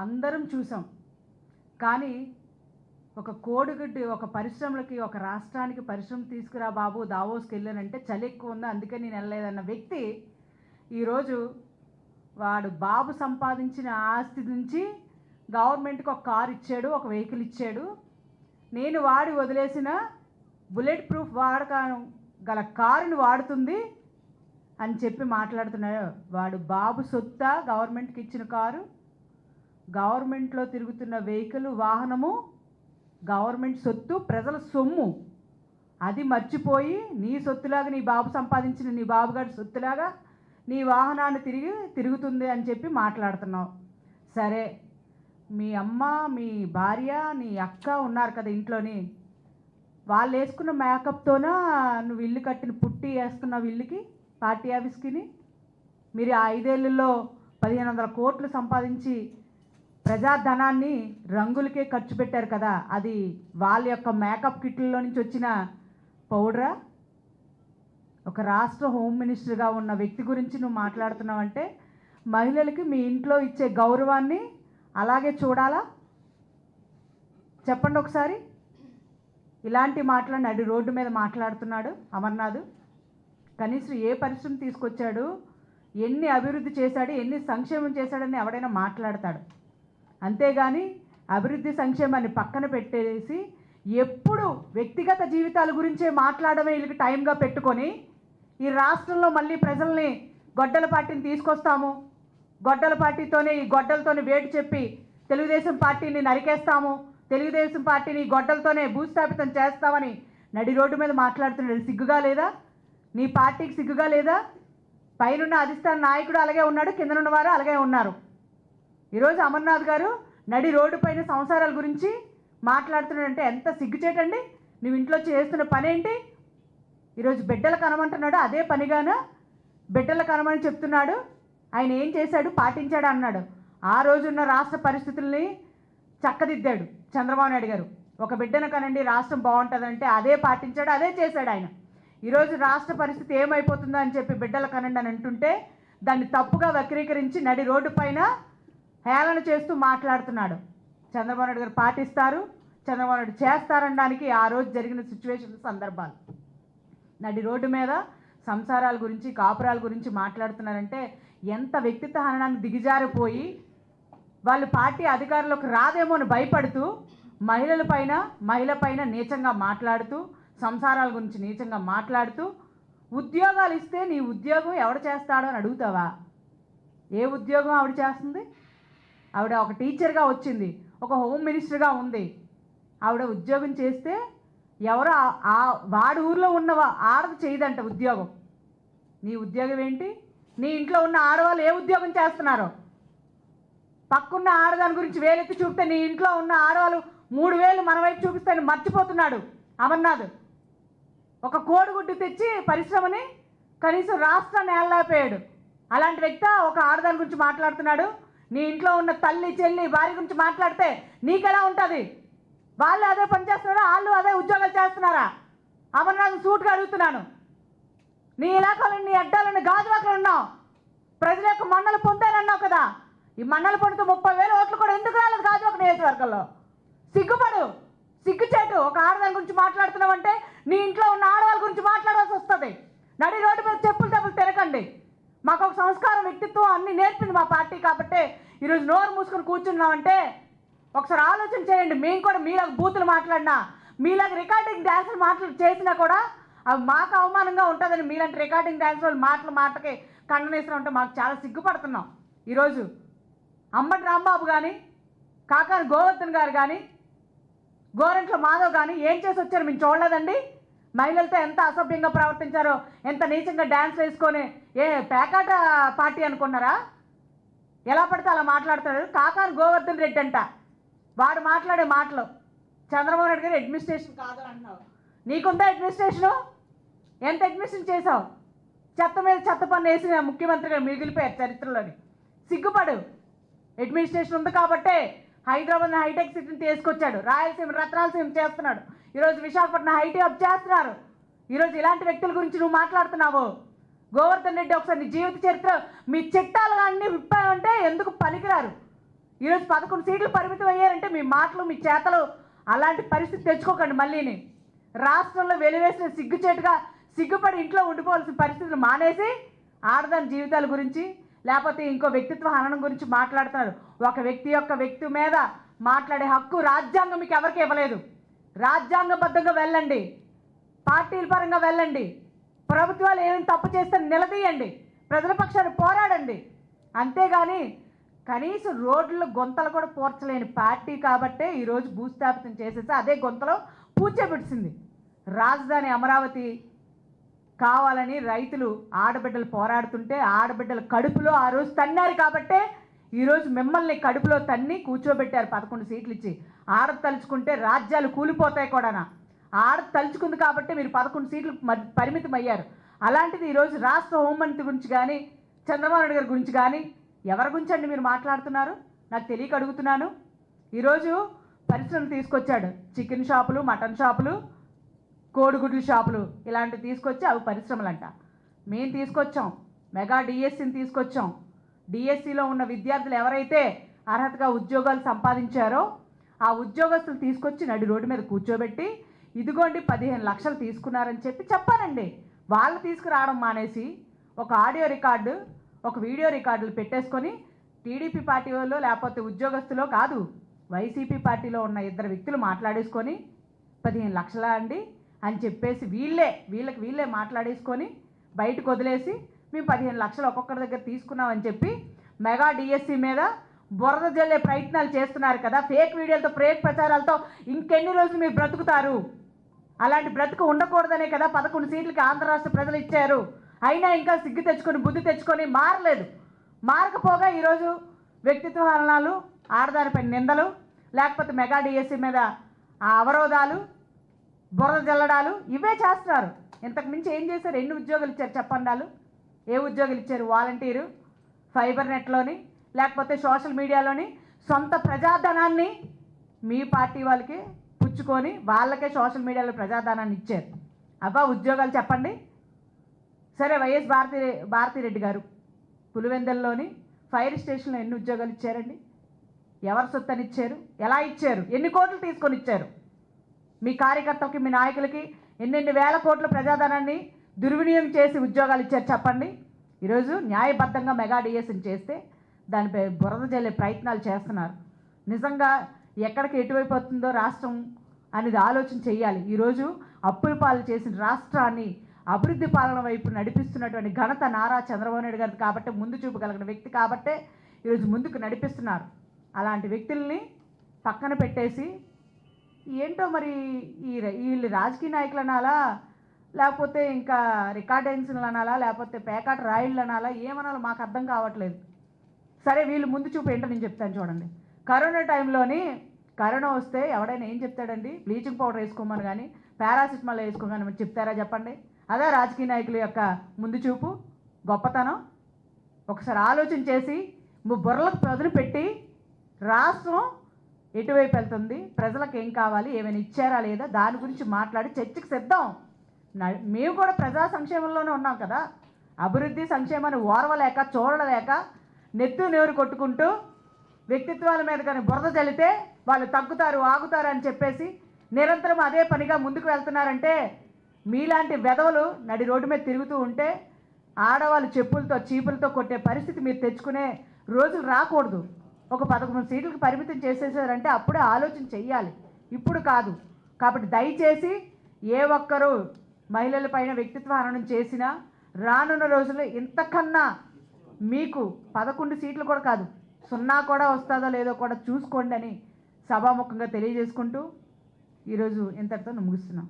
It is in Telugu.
అందరం చూసాం. కానీ ఒక కోడిగుడ్డు ఒక పరిశ్రమలకి, ఒక రాష్ట్రానికి పరిశ్రమ తీసుకురా బాబు దావోస్కి వెళ్ళానంటే చలి ఎక్కువ ఉంది అందుకని నేను వెళ్ళలేదన్న వ్యక్తి ఈరోజు వాడు బాబు సంపాదించిన ఆస్తి నుంచి గవర్నమెంట్కి ఒక కారు ఇచ్చాడు, ఒక వెహికల్ ఇచ్చాడు. నేను వాడి వదిలేసిన బుల్లెట్ ప్రూఫ్ గల కారుని వాడుతుంది అని చెప్పి మాట్లాడుతున్నాడు. వాడు బాబు సొత్త గవర్నమెంట్కి ఇచ్చిన కారు, గవర్నమెంట్లో తిరుగుతున్న వెహికల్ వాహనము గవర్నమెంట్ సొత్తు, ప్రజల సొమ్ము. అది మర్చిపోయి నీ సొత్తులాగా నీ బాబు సంపాదించిన నీ బాబుగారి సొత్తులాగా నీ వాహనాన్ని తిరుగుతుంది అని చెప్పి మాట్లాడుతున్నావు. సరే, మీ అమ్మ, మీ భార్య, నీ అక్క ఉన్నారు కదా ఇంట్లోని, వాళ్ళు వేసుకున్న మేకప్తోనా నువ్వు ఇల్లు కట్టిన పుట్టి వేస్తున్నావు ఇల్లుకి, పార్టీ ఆఫీస్కి. మీరు ఆ 5 ఏళ్లలో 1500 కోట్లు సంపాదించి ప్రజాధనాన్ని రంగులకే ఖర్చు పెట్టారు కదా, అది వాళ్ళ యొక్క మేకప్ కిట్లలో నుంచి వచ్చిన పౌడరా? ఒక రాష్ట్ర హోమ్ మినిస్టర్గా ఉన్న వ్యక్తి గురించి నువ్వు మాట్లాడుతున్నావంటే మహిళలకి మీ ఇంట్లో ఇచ్చే గౌరవాన్ని అలాగే చూడాలా? చెప్పండి ఒకసారి. ఇలాంటి మాటలను నడి రోడ్డు మీద మాట్లాడుతున్నాడు అమర్నాథ్. కనీసం ఏ పరిశ్రమ తీసుకొచ్చాడు, ఎన్ని అభివృద్ధి చేశాడు, ఎన్ని సంక్షేమం చేశాడని ఎవడైనా మాట్లాడతాడు. అంతేగాని అభివృద్ధి సంక్షేమాన్ని పక్కన పెట్టేసి ఎప్పుడు వ్యక్తిగత జీవితాల గురించే మాట్లాడమే వీళ్ళకి టైంగా పెట్టుకొని ఈ రాష్ట్రంలో మళ్ళీ ప్రజల్ని గొడ్డల పార్టీని తీసుకొస్తాము, గొడ్డల పార్టీతోనే ఈ గొడ్డలతోనే వేటు చెప్పి తెలుగుదేశం పార్టీని నరికేస్తాము, తెలుగుదేశం పార్టీని గొడ్డలతోనే భూస్థాపితం చేస్తామని నడి రోడ్డు మీద మాట్లాడుతున్నాడు. సిగ్గుగా లేదా? నీ పార్టీకి సిగ్గుగా లేదా? పైనున్న అధిష్టాన నాయకుడు అలాగే ఉన్నాడు, కిందనున్న వారు అలాగే ఉన్నారు. ఈరోజు అమర్నాథ్ గారు నడి రోడ్డు పైన సంసారాల గురించి మాట్లాడుతున్నాడంటే ఎంత సిగ్గుచేటండి. నువ్వు ఇంట్లో చేస్తున్న పని ఏంటి? ఈరోజు బిడ్డలు కనమంటున్నాడు, అదే పనిగాన బిడ్డలు కనమని చెప్తున్నాడు. ఆయన ఏం చేశాడు? పాటించాడు అన్నాడు. ఆ రోజున్న రాష్ట్ర పరిస్థితుల్ని చక్కదిద్దాడు చంద్రబాబు నాయుడు గారు. ఒక బిడ్డను కనండి రాష్ట్రం బాగుంటుందంటే అదే పాటించాడు, అదే చేశాడు ఆయన. ఈరోజు రాష్ట్ర పరిస్థితి ఏమైపోతుందో అని చెప్పి బిడ్డలు కనండి అని అంటుంటే దాన్ని తప్పుగా వక్రీకరించి నడి రోడ్డు పైన హేళన చేస్తూ మాట్లాడుతున్నాడు. చంద్రబాబు నాయుడు గారు పాటిస్తారు, చంద్రబాబు నాయుడు చేస్తారనడానికి ఆ రోజు జరిగిన సిచ్యువేషన్ సందర్భాలు. నడి రోడ్డు మీద సంసారాల గురించి, కాపురాల గురించి మాట్లాడుతున్నారంటే ఎంత వ్యక్తిత్వ హననానికి దిగజారిపోయి వాళ్ళు పార్టీ అధికారంలోకి రాదేమో అని భయపడుతూ మహిళల పైన నీచంగా మాట్లాడుతూ, సంసారాల గురించి నీచంగా మాట్లాడుతూ, ఉద్యోగాలు ఇస్తే నీ ఉద్యోగం ఎవడు చేస్తాడో అని అడుగుతావా? ఏ ఉద్యోగం ఆవిడ చేస్తుంది? ఆవిడ ఒక టీచర్గా వచ్చింది, ఒక హోమ్ మినిస్టర్గా ఉంది. ఆవిడ ఉద్యోగం చేస్తే ఎవరో వాడి ఊర్లో ఉన్న ఆడది చేయదంట ఉద్యోగం. నీ ఉద్యోగం ఏంటి? నీ ఇంట్లో ఉన్న ఆడవాళ్ళు ఏ ఉద్యోగం చేస్తున్నారో పక్కున్న ఆడదాని గురించి వేలెత్తి చూపితే నీ ఇంట్లో ఉన్న ఆడవాళ్ళు 3000 మన వైపు చూపిస్తాయని మర్చిపోతున్నాడు అమర్నాథ్. ఒక కోడిగుడ్డు తెచ్చి పరిశ్రమని కనీసం రాష్ట్రాన్ని ఏళ్ళైపోయాడు. అలాంటి వ్యక్తి ఒక ఆడదాని గురించి మాట్లాడుతున్నాడు. నీ ఇంట్లో ఉన్న తల్లి, చెల్లి, భార్య గురించి మాట్లాడితే నీకెలా ఉంటుంది? వాళ్ళు అదే పని చేస్తున్నారా? వాళ్ళు అదే ఉద్యోగాలు చేస్తున్నారా? అమర్నాథ్ సూట్గా అడుగుతున్నాను. నీ ఇలాకాలో, నీ అడ్డాలని గాజువాకలు ఉన్నావు, ప్రజల యొక్క మన్నలు పొందానన్నావు కదా. ఈ మన్నలు పొందుతూ 30,000 ఓట్లు కూడా ఎందుకు రాలేదు గాజువాక నియోజకవర్గంలో? సిగ్గుపడు, సిగ్గుచేటు. ఒక ఆడదాని గురించి మాట్లాడుతున్నావంటే నీ ఇంట్లో ఉన్న ఆడవాళ్ళ గురించి మాట్లాడాల్సి వస్తుంది. నడి రోడ్డు మీద చెప్పులు తిరగండి. మాకు ఒక సంస్కారం, వ్యక్తిత్వం అన్నీ నేర్పింది మా పార్టీ కాబట్టి ఈరోజు నోరు మూసుకొని కూర్చున్నామంటే ఒకసారి ఆలోచన చేయండి. మేము కూడా మీలాగా బూతులు మాట్లాడినా, మీలాగా రికార్డింగ్ డ్యాన్సులు చేసినా కూడా అవి మాకు అవమానంగా ఉంటుందని మీలాంటి రికార్డింగ్ డ్యాన్స్ మాటకి ఖండనేసిన ఉంటే మాకు చాలా సిగ్గుపడుతున్నాం. ఈరోజు అంబటి రాంబాబు కానీ, కాకాని గోవర్ధన్ గారు కానీ, గోరంట్ల మాధవ్ కానీ ఏం చేసి వచ్చారు మేము చూడలేదండి. మహిళలతో ఎంత అసభ్యంగా ప్రవర్తించారో, ఎంత నీచంగా డ్యాన్స్ వేసుకొని పేకాట పార్టీ అనుకున్నారా? ఎలా పడితే అలా మాట్లాడుతాడు. కాకాని గోవర్ధన్ రెడ్డి అంట, వాడు మాట్లాడే మాటలు చంద్రబాబు నాయుడు గారు అడ్మినిస్ట్రేషన్ కాదని అంటున్నావు. నీకుందా అడ్మినిస్ట్రేషను? ఎంత అడ్మినిస్ట్రేషన్ చేసావు? చెత్త మీద చెత్త పన్ను వేసిన ముఖ్యమంత్రిగా మిగిలిపోయారు చరిత్రలోని. సిగ్గుపడు. అడ్మినిస్ట్రేషన్ ఉంది కాబట్టే హైదరాబాద్ హైటెక్ సిటీని తీసుకొచ్చాడు, రాయలసీమ రత్నాలసీమ చేస్తున్నాడు, ఈరోజు విశాఖపట్నం ఐటీ హబ్ చేస్తున్నారు. ఈరోజు ఇలాంటి వ్యక్తుల గురించి నువ్వు మాట్లాడుతున్నావు. గోవర్ధన్ రెడ్డి ఒకసారి నీ జీవిత చరిత్ర, మీ చట్టాలు అన్నీ విప్పామంటే ఎందుకు పనికిరారు? ఈరోజు 11 సీట్లు పరిమితం అయ్యారంటే మీ మాటలు మీ చేతలు అలాంటి పరిస్థితి తెచ్చుకోకండి. మళ్ళీని రాష్ట్రంలో వెలివేసిన సిగ్గుచేటుగా సిగ్గుపడి ఇంట్లో ఉండిపోవాల్సిన పరిస్థితులు మానేసి ఆడదాని జీవితాల గురించి లేకపోతే ఇంకో వ్యక్తిత్వ హననం గురించి మాట్లాడుతున్నారు. ఒక వ్యక్తి మీద మాట్లాడే హక్కు రాజ్యాంగం మీకు ఎవరికి ఇవ్వలేదు. రాజ్యాంగబద్ధంగా వెళ్ళండి, పార్టీల పరంగా వెళ్ళండి, ప్రభుత్వాలు ఏమైనా తప్పు చేస్తే నిలదీయండి, ప్రజల పక్షాన్ని పోరాడండి. అంతేగాని కనీసం రోడ్ల గొంతలు కూడా పూడ్చలేని పార్టీ కాబట్టే ఈరోజు భూస్థాపితం చేసేసి అదే గొంతలో పూడ్చబెట్టింది. రాజధాని అమరావతి కావాలని రైతులు ఆడబిడ్డలు పోరాడుతుంటే ఆడబిడ్డల కడుపులో ఆ రోజు తన్నారు కాబట్టే ఈరోజు మిమ్మల్ని కడుపులో తన్ని కూర్చోబెట్టారు 11 సీట్లు ఇచ్చి. ఆడ తలుచుకుంటే రాజ్యాలు కూలిపోతాయి కూడానా. ఆడ తలుచుకుంది కాబట్టి మీరు 11 సీట్లు పరిమితం అయ్యారు. అలాంటిది ఈరోజు రాష్ట్ర హోంమంత్రి గురించి కానీ చంద్రబాబు నాయుడు గారి గురించి కానీ ఎవరి గురించి అండి మీరు మాట్లాడుతున్నారు? నాకు తెలియక అడుగుతున్నాను. ఈరోజు పరిశ్రమలు తీసుకొచ్చాడు, చికెన్ షాపులు, మటన్ షాపులు, కోడిగుడ్ల షాపులు ఇలాంటివి తీసుకొచ్చి అవి పరిశ్రమలంట. మేము తీసుకొచ్చాం, మెగా డిఎస్సిని తీసుకొచ్చాం. డిఎస్సిలో ఉన్న విద్యార్థులు ఎవరైతే అర్హతగా ఉద్యోగాలు సంపాదించారో ఆ ఉద్యోగస్తులు తీసుకొచ్చి నడి రోడ్డు మీద కూర్చోబెట్టి ఇదిగోండి 15 లక్షలు తీసుకున్నారని చెప్పానండి. వాళ్ళు తీసుకురావడం మానేసి ఒక ఆడియో రికార్డు ఒక వీడియో రికార్డులు పెట్టేసుకొని టీడీపీ పార్టీ వాళ్ళు లేకపోతే ఉద్యోగస్తులో కాదు వైసీపీ పార్టీలో ఉన్న 2 వ్యక్తులు మాట్లాడేసుకొని 15 లక్షలా అండి అని చెప్పేసి వీళ్ళకి మాట్లాడేసుకొని బయటకు వదిలేసి మేము 15 లక్షలు ఒక్కొక్కరి దగ్గర తీసుకున్నామని చెప్పి మెగా డిఎస్సి మీద బురద జల్లే ప్రయత్నాలు చేస్తున్నారు కదా. ఫేక్ వీడియోలతో ఫేక్ ప్రచారాలతో ఇంకెన్ని రోజులు మీరు బ్రతుకుతారు? అలాంటి బ్రతుకు ఉండకూడదనే కదా 11 సీట్లకి ఆంధ్ర రాష్ట్ర ప్రజలు ఇచ్చారు. అయినా ఇంకా సిగ్గు తెచ్చుకొని బుద్ధి తెచ్చుకొని మారలేదు. మారకపోగా ఈరోజు వ్యక్తిత్వ హననాలు, ఆడదానిపై నిందలు, లేకపోతే మెగా డిఎస్సి మీద ఆ అవరోధాలు, బురద జల్లడాలు ఇవే చేస్తున్నారు. ఇంతకు మించి ఏం చేశారు? ఎన్ని ఉద్యోగాలు ఇచ్చారు చెప్పండి? వాళ్ళు ఏ ఉద్యోగాలు ఇచ్చారు? వాలంటీరు, ఫైబర్ నెట్లోని లేకపోతే సోషల్ మీడియాలోని సొంత ప్రజాధనాన్ని మీ పార్టీ వాళ్ళకి పుచ్చుకొని వాళ్ళకే సోషల్ మీడియాలో ప్రజాధనాన్ని ఇచ్చారు. అబ్బా ఉద్యోగాలు చెప్పండి. సరే, వైఎస్ భారతిరెడ్డి గారు పులివెందుల్లోని ఫైర్ స్టేషన్లో ఎన్ని ఉద్యోగాలు ఇచ్చారండి? ఎవరి సొత్తని ఇచ్చారు? ఎలా ఇచ్చారు? ఎన్ని కోట్లు తీసుకొని ఇచ్చారు? మీ కార్యకర్తలకి మీ నాయకులకి ఎన్నెన్ని వేల కోట్ల ప్రజాధనాన్ని దుర్వినియోగం చేసి ఉద్యోగాలు ఇచ్చారు చెప్పండి. ఈరోజు న్యాయబద్ధంగా మెగా డిఎస్సిని చేస్తే దానిపై బురద జల్లే ప్రయత్నాలు చేస్తున్నారు. నిజంగా ఎక్కడికి ఎటువైపు వస్తుందో రాష్ట్రం అనేది ఆలోచన చేయాలి. ఈరోజు అప్పుల పాలు చేసిన రాష్ట్రాన్ని అభివృద్ధి పాలన వైపు నడిపిస్తున్నటువంటి ఘనత నారా చంద్రబాబు నాయుడు గారు కాబట్టి, ముందు చూపు కలిగిన వ్యక్తి కాబట్టే ఈరోజు ముందుకు నడిపిస్తున్నారు. అలాంటి వ్యక్తుల్ని పక్కన పెట్టేసి ఏంటో మరి వీళ్ళు రాజకీయ నాయకులు అనాలా, లేకపోతే ఇంకా రికార్డెన్స్లు అనాలా, లేకపోతే పేకాట రాయిళ్ళు అనాలా, ఏమనాలో మాకు అర్థం కావట్లేదు. సరే, వీళ్ళు ముందు చూపు ఏంటో నేను చెప్తాను చూడండి. కరోనా టైంలోని కరోనా వస్తే ఎవడైనా ఏం చెప్తాడండి? బ్లీచింగ్ పౌడర్ వేసుకోమని కానీ పారాసిటమాల్ వేసుకోమని మరి చెప్తారా చెప్పండి? అదే రాజకీయ నాయకుల యొక్క ముందు చూపు, గొప్పతనం. ఒకసారి ఆలోచన చేసి బుర్రలకు ప్రజలు పెట్టి రాష్ట్రం ఎటువైపు వెళ్తుంది, ప్రజలకు ఏం కావాలి, ఏమైనా ఇచ్చారా లేదా దాని గురించి మాట్లాడి చర్చకు సిద్ధం. మేము కూడా ప్రజా సంక్షేమంలోనే ఉన్నాం కదా. అభివృద్ధి సంక్షేమాన్ని ఓర్వలేక చూడలేక నెత్తు నేరు కొట్టుకుంటూ వ్యక్తిత్వాల మీద కానీ బురద జల్లితే వాళ్ళు తగ్గుతారు ఆగుతారు అని చెప్పేసి నిరంతరం అదే పనిగా ముందుకు వెళ్తున్నారంటే మీలాంటి వెధవలు నడి రోడ్డు మీద తిరుగుతూ ఉంటే ఆడవాళ్ళు చెప్పులతో చీపులతో కొట్టే పరిస్థితి మీరు తెచ్చుకునే రోజులు రాకూడదు. ఒక 11 సీట్లకు పరిమితం చేసేసారంటే అప్పుడే ఆలోచన చెయ్యాలి, ఇప్పుడు కాదు. కాబట్టి దయచేసి ఏ ఒక్కరూ మహిళలపైన వ్యక్తిత్వ హననం చేసినా రానున్న రోజుల్లో ఇంతకన్నా మీకు 11 సీట్లు కూడా కాదు 0 కూడా వస్తుందో లేదో కూడా చూసుకోండి అని సభాముఖంగా తెలియజేసుకుంటూ ఈరోజు ఇంతటితో ముగిస్తున్నాం.